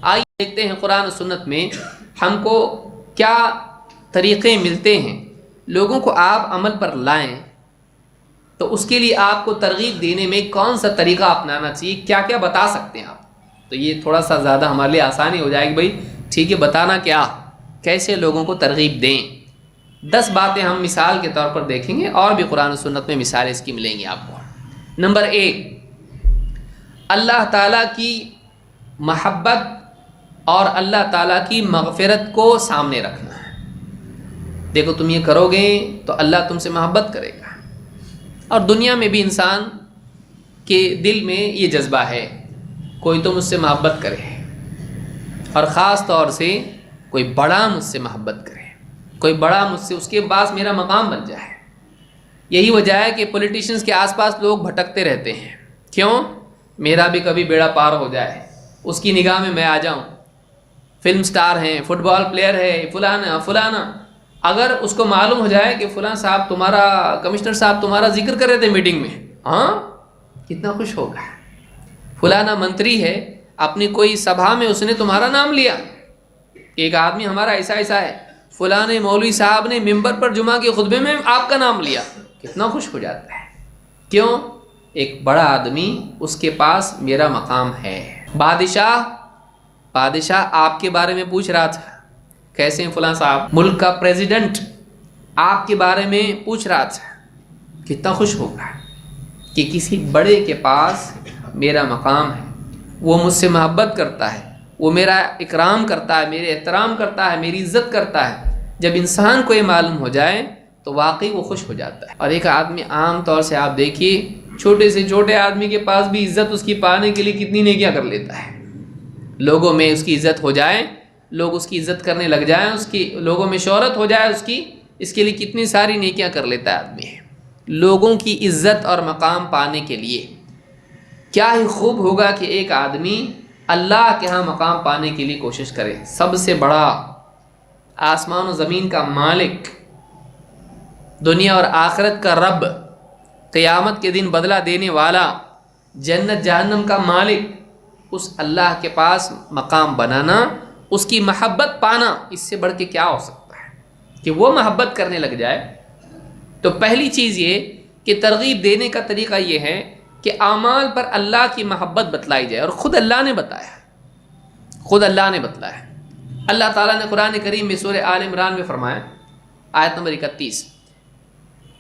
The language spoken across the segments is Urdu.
آئیے دیکھتے ہیں قرآن و سنت میں ہم کو کیا طریقے ملتے ہیں لوگوں کو آپ عمل پر لائیں، تو اس کے لیے آپ کو ترغیب دینے میں کون سا طریقہ اپنانا چاہیے، کیا کیا بتا سکتے ہیں آپ؟ تو یہ تھوڑا سا زیادہ ہمارے لیے آسانی ہو جائے گی، بھائی ٹھیک ہے بتانا کیا، کیسے لوگوں کو ترغیب دیں۔ 10 باتیں ہم مثال کے طور پر دیکھیں گے، اور بھی قرآن و سنت میں مثالیں اس کی ملیں گی آپ کو۔ نمبر 1، اللہ تعالیٰ کی محبت اور اللہ تعالیٰ کی مغفرت کو سامنے رکھنا ہے۔ دیکھو تم یہ کرو گے تو اللہ تم سے محبت کرے گا، اور دنیا میں بھی انسان کے دل میں یہ جذبہ ہے کوئی تو مجھ سے محبت کرے، اور خاص طور سے کوئی بڑا مجھ سے محبت کرے، کوئی بڑا مجھ سے اس کے پاس میرا مقام بن جائے۔ یہی وجہ ہے کہ پولیٹیشنز کے آس پاس لوگ بھٹکتے رہتے ہیں، کیوں؟ میرا بھی کبھی بیڑا پار ہو جائے، اس کی نگاہ میں آ جاؤں۔ فلم سٹار ہیں، فٹ بال پلیئر ہے، فلانا فلانا، اگر اس کو معلوم ہو جائے کہ فلاں صاحب تمہارا، کمشنر صاحب تمہارا ذکر کر رہے تھے میٹنگ میں، ہاں کتنا خوش ہوگا۔ فلانا منتری ہے، اپنی کوئی سبھا میں اس نے تمہارا نام لیا، ایک آدمی ہمارا ایسا ایسا ہے، فلانے مولوی صاحب نے ممبر پر جمعہ کے خطبے میں آپ کا نام لیا، کتنا خوش ہو جاتا ہے۔ کیوں؟ ایک بڑا آدمی، اس کے پاس میرا مقام ہے۔ بادشاہ آپ کے بارے میں پوچھ رہا تھا، کیسے ہیں فلاں صاحب؟ ملک کا پریزیڈنٹ آپ کے بارے میں پوچھ رہا تھا، کتنا خوش ہوگا کہ کسی بڑے کے پاس میرا مقام ہے، وہ مجھ سے محبت کرتا ہے، وہ میرا اکرام کرتا ہے، میرے احترام کرتا ہے، میری عزت کرتا ہے۔ جب انسان کو یہ معلوم ہو جائے تو واقعی وہ خوش ہو جاتا ہے۔ اور ایک آدمی، عام طور سے آپ دیکھیے چھوٹے سے چھوٹے آدمی کے پاس بھی عزت اس کی پانے کے لیے کتنی نیکیاں کر لیتا ہے، لوگوں میں اس کی عزت ہو جائے، لوگ اس کی عزت کرنے لگ جائیں، اس کی لوگوں میں شہرت ہو جائے اس کی، اس کے لیے کتنی ساری نیکیاں کر لیتا ہے آدمی۔ لوگوں کی عزت اور مقام پانے کے لیے کیا ہی خوب ہوگا کہ ایک آدمی اللہ کے ہاں مقام پانے کے لیے کوشش کرے۔ سب سے بڑا، آسمان و زمین کا مالک، دنیا اور آخرت کا رب، قیامت کے دن بدلہ دینے والا، جنت جہنم کا مالک، اس اللہ کے پاس مقام بنانا، اس کی محبت پانا، اس سے بڑھ کے کیا ہو سکتا ہے کہ وہ محبت کرنے لگ جائے۔ تو پہلی چیز یہ کہ ترغیب دینے کا طریقہ یہ ہے کہ اعمال پر اللہ کی محبت بتلائی جائے، اور خود اللہ نے بتایا، خود اللہ نے بتلایا۔ اللہ تعالیٰ نے قرآن کریم میں سورہ آل عمران میں فرمایا، آیت نمبر 31،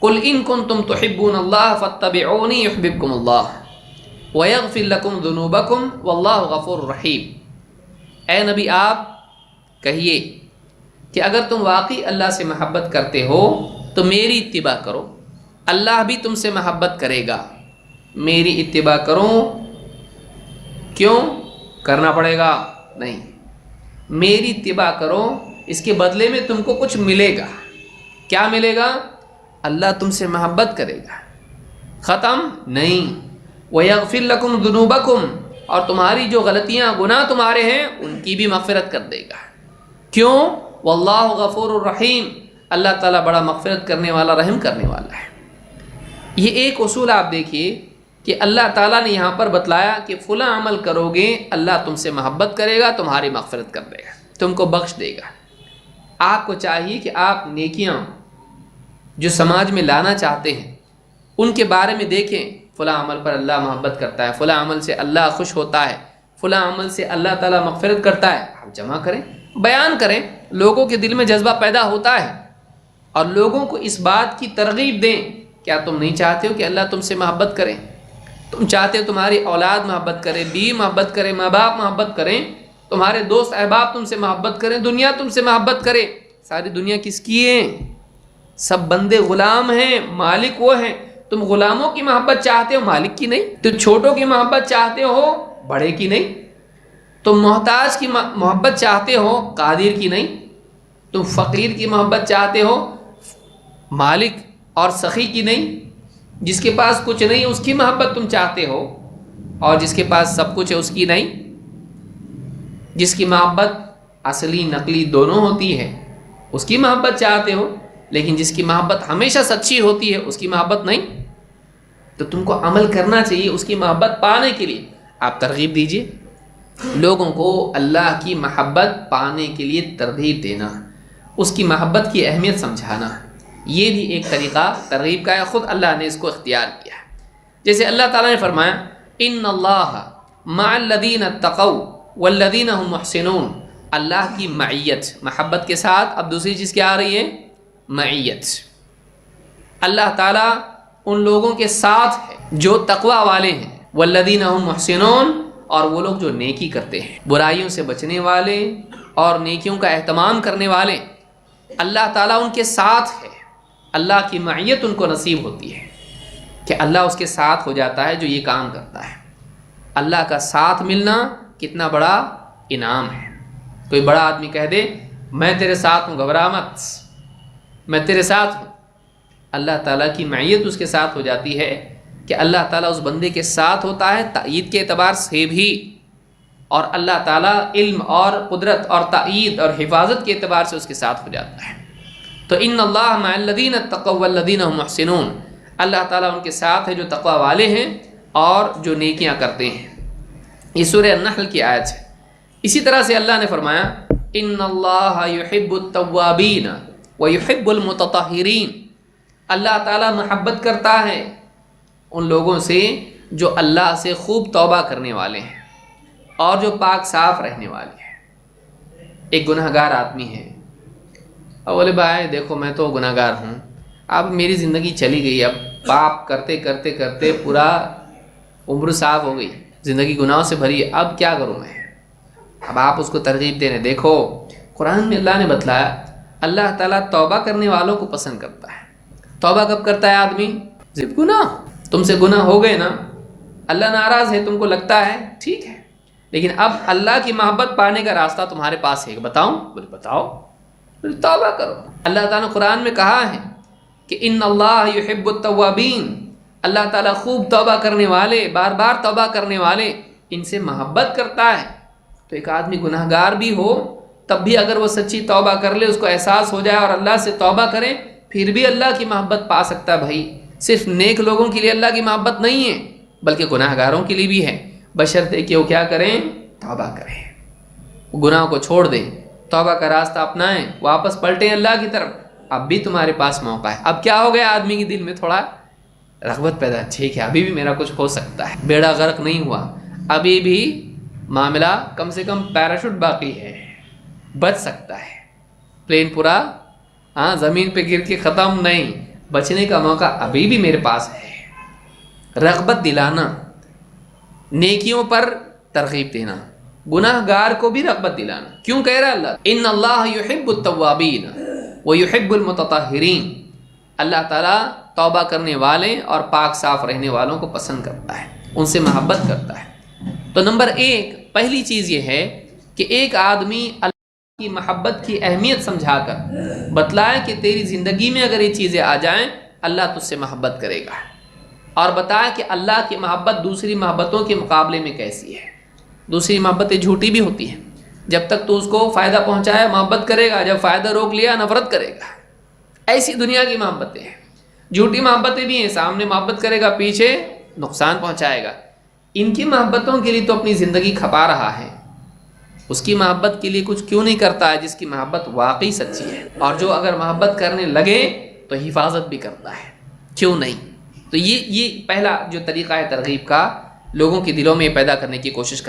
قُلْ إِن كُنتُمْ تُحِبُّونَ اللَّهَ فَاتَّبِعُونِي يُحْبِبْكُمُ اللَّهُ وَيَغْفِرْ لَكُمْ ذُنُوبَكُمْ وَاللَّهُ غَفُورٌ رَحِيمٌ۔ اے نبی آپ کہیے کہ اگر تم واقعی اللہ سے محبت کرتے ہو تو میری اتباع کرو، اللہ بھی تم سے محبت کرے گا، میری اتباع کرو۔ کیوں کرنا پڑے گا؟ نہیں، میری اتباع کرو، اس کے بدلے میں تم کو کچھ ملے گا۔ کیا ملے گا؟ اللہ تم سے محبت کرے گا۔ ختم نہیں، وَيَغْفِرْ لَكُمْ ذُنُوبَكُمْ، اور تمہاری جو غلطیاں، گناہ تمہارے ہیں، ان کی بھی مغفرت کر دے گا۔ کیوں؟ واللہ غفور الرحیم، اللہ تعالیٰ بڑا مغفرت کرنے والا، رحم کرنے والا ہے۔ یہ ایک اصول آپ دیکھیے کہ اللہ تعالیٰ نے یہاں پر بتلایا کہ فلاں عمل کرو گے اللہ تم سے محبت کرے گا، تمہاری مغفرت کر دے گا، تم کو بخش دے گا۔ آپ کو چاہیے کہ آپ نیکیاں جو سماج میں لانا چاہتے ہیں ان کے بارے میں دیکھیں، فلاں عمل پر اللہ محبت کرتا ہے، فلاں عمل سے اللہ خوش ہوتا ہے، فلاں عمل سے اللہ تعالیٰ مغفرت کرتا ہے۔ آپ جمع کریں، بیان کریں، لوگوں کے دل میں جذبہ پیدا ہوتا ہے، اور لوگوں کو اس بات کی ترغیب دیں۔ کیا تم نہیں چاہتے ہو کہ اللہ تم سے محبت کرے؟ تم چاہتے ہو تمہاری اولاد محبت کرے، بیوی محبت کرے، ماں باپ محبت کریں، تمہارے دوست احباب تم سے محبت کریں، دنیا تم سے محبت کرے۔ ساری دنیا کس کی ہے؟ سب بندے غلام ہیں، مالک وہ ہیں۔ تم غلاموں کی محبت چاہتے ہو، مالک کی نہیں۔ تم چھوٹوں کی محبت چاہتے ہو، بڑے کی نہیں۔ تم محتاج کی محبت چاہتے ہو، قادر کی نہیں۔ تم فقیر کی محبت چاہتے ہو، مالک اور سخی کی نہیں۔ جس کے پاس کچھ نہیں اس کی محبت تم چاہتے ہو، اور جس کے پاس سب کچھ ہے اس کی نہیں۔ جس کی محبت اصلی نقلی دونوں ہوتی ہے اس کی محبت چاہتے ہو، لیکن جس کی محبت ہمیشہ سچی ہوتی ہے اس کی محبت نہیں۔ تو تم کو عمل کرنا چاہیے اس کی محبت پانے کے لیے۔ آپ ترغیب دیجئے، لوگوں کو اللہ کی محبت پانے کے لیے ترغیب دینا، اس کی محبت کی اہمیت سمجھانا، یہ بھی ایک طریقہ ترغیب کا ہے، خود اللہ نے اس کو اختیار کیا ہے۔ جیسے اللہ تعالیٰ نے فرمایا ان اللہ مع الذین اتقوا والذین هم محسنون، اللہ کی معیت، محبت کے ساتھ اب دوسری چیز کیا آ رہی ہے؟ معیت۔ اللہ تعالیٰ ان لوگوں کے ساتھ ہے جو تقوی والے ہیں، والذین هم محسنون، اور وہ لوگ جو نیکی کرتے ہیں، برائیوں سے بچنے والے اور نیکیوں کا اہتمام کرنے والے، اللہ تعالیٰ ان کے ساتھ ہے۔ اللہ کی معیت ان کو نصیب ہوتی ہے کہ اللہ اس کے ساتھ ہو جاتا ہے جو یہ کام کرتا ہے۔ اللہ کا ساتھ ملنا کتنا بڑا انعام ہے۔ کوئی بڑا آدمی کہہ دے میں تیرے ساتھ ہوں، گھبرا مت، میں تیرے ساتھ ہوں، اللہ تعالیٰ کی معیت اس کے ساتھ ہو جاتی ہے کہ اللہ تعالیٰ اس بندے کے ساتھ ہوتا ہے تائید کے اعتبار سے بھی، اور اللہ تعالیٰ علم اور قدرت اور تائید اور حفاظت کے اعتبار سے اس کے ساتھ ہو جاتا ہے۔ تو ان اللہ مع الذین اتقوا والذین هم محسنون، اللہ تعالیٰ ان کے ساتھ ہے جو تقوی والے ہیں اور جو نیکیاں کرتے ہیں۔ یہ سورہ النحل کی آیت ہے۔ اسی طرح سے اللہ نے فرمایا ان اللہ یحب التوابین ویحب المتطہرین، اللہ تعالیٰ محبت کرتا ہے ان لوگوں سے جو اللہ سے خوب توبہ کرنے والے ہیں اور جو پاک صاف رہنے والے ہیں۔ ایک گناہ گار آدمی ہے اور بولے بھائی دیکھو میں تو گناہ گار ہوں، اب میری زندگی چلی گئی، اب پاپ کرتے کرتے کرتے پورا عمر صاف ہو گئی، زندگی گناہوں سے بھری ہے، اب کیا کروں میں؟ اب آپ اس کو ترغیب دینے، دیکھو قرآن میں اللہ نے بتلایا اللہ تعالیٰ توبہ کرنے والوں کو پسند کرتا ہے۔ توبہ کب کرتا ہے آدمی؟ جب گناہ، تم سے گناہ ہو گئے نا، اللہ ناراض ہے، تم کو لگتا ہے ٹھیک ہے، لیکن اب اللہ کی محبت پانے کا راستہ تمہارے پاس ہے، بتاؤں؟ بولے بتاؤ، توبہ کرو۔ اللہ تعالیٰ نے قرآن میں کہا ہے کہ ان اللہ یحب التوابین، اللہ تعالیٰ خوب توبہ کرنے والے، بار بار توبہ کرنے والے، ان سے محبت کرتا ہے۔ تو ایک آدمی گناہ گار بھی ہو تب بھی اگر وہ سچی توبہ کر لے، اس کو احساس ہو جائے اور اللہ سے توبہ کرے، پھر بھی اللہ کی محبت پا سکتا ہے۔ بھائی صرف نیک لوگوں کے لیے اللہ کی محبت نہیں ہے بلکہ گناہ گاروں کے لیے بھی ہے، بشرطے کہ وہ کیا کریں؟ توبہ کریں، گناہوں کو چھوڑ دیں، توبہ کا راستہ اپنائیں، واپس پلٹیں اللہ کی طرف۔ اب بھی تمہارے پاس موقع ہے۔ اب کیا ہو گیا آدمی کے دل میں تھوڑا رغبت پیدا، ٹھیک ہے ابھی بھی میرا کچھ ہو سکتا ہے، بیڑا غرق نہیں ہوا، ابھی بھی معاملہ کم سے کم پیراشوٹ باقی ہے، بچ سکتا ہے، پلین پورا زمین پہ گر کے ختم نہیں، بچنے کا موقع ابھی بھی میرے پاس ہے۔ رغبت دلانا، نیکیوں پر ترغیب دینا، گناہ گار کو بھی رغبت دلانا۔ کیوں کہہ رہا اللہ ان اللہ یحب التوابین ویحب المتطہرین، اللہ تعالیٰ توبہ کرنے والے اور پاک صاف رہنے والوں کو پسند کرتا ہے، ان سے محبت کرتا ہے۔ تو نمبر ایک، پہلی چیز یہ ہے کہ ایک آدمی اللہ کی محبت کی اہمیت سمجھا کر بتلائے کہ تیری زندگی میں اگر یہ چیزیں آ جائیں اللہ تجھ سے محبت کرے گا، اور بتائے کہ اللہ کی محبت دوسری محبتوں کے مقابلے میں کیسی ہے۔ دوسری محبتیں جھوٹی بھی ہوتی ہیں، جب تک تو اس کو فائدہ پہنچایا محبت کرے گا، جب فائدہ روک لیا نفرت کرے گا۔ ایسی دنیا کی محبتیں ہیں، جھوٹی محبتیں بھی ہیں، سامنے محبت کرے گا پیچھے نقصان پہنچائے گا۔ ان کی محبتوں کے لیے تو اپنی زندگی کھپا رہا ہے، اس کی محبت کے لیے کچھ کیوں نہیں کرتا ہے جس کی محبت واقعی سچی ہے، اور جو اگر محبت کرنے لگے تو حفاظت بھی کرتا ہے، کیوں نہیں؟ تو یہ پہلا جو طریقہ ہے ترغیب کا، لوگوں کے دلوں میں پیدا کرنے کی کوشش کرتا ہے۔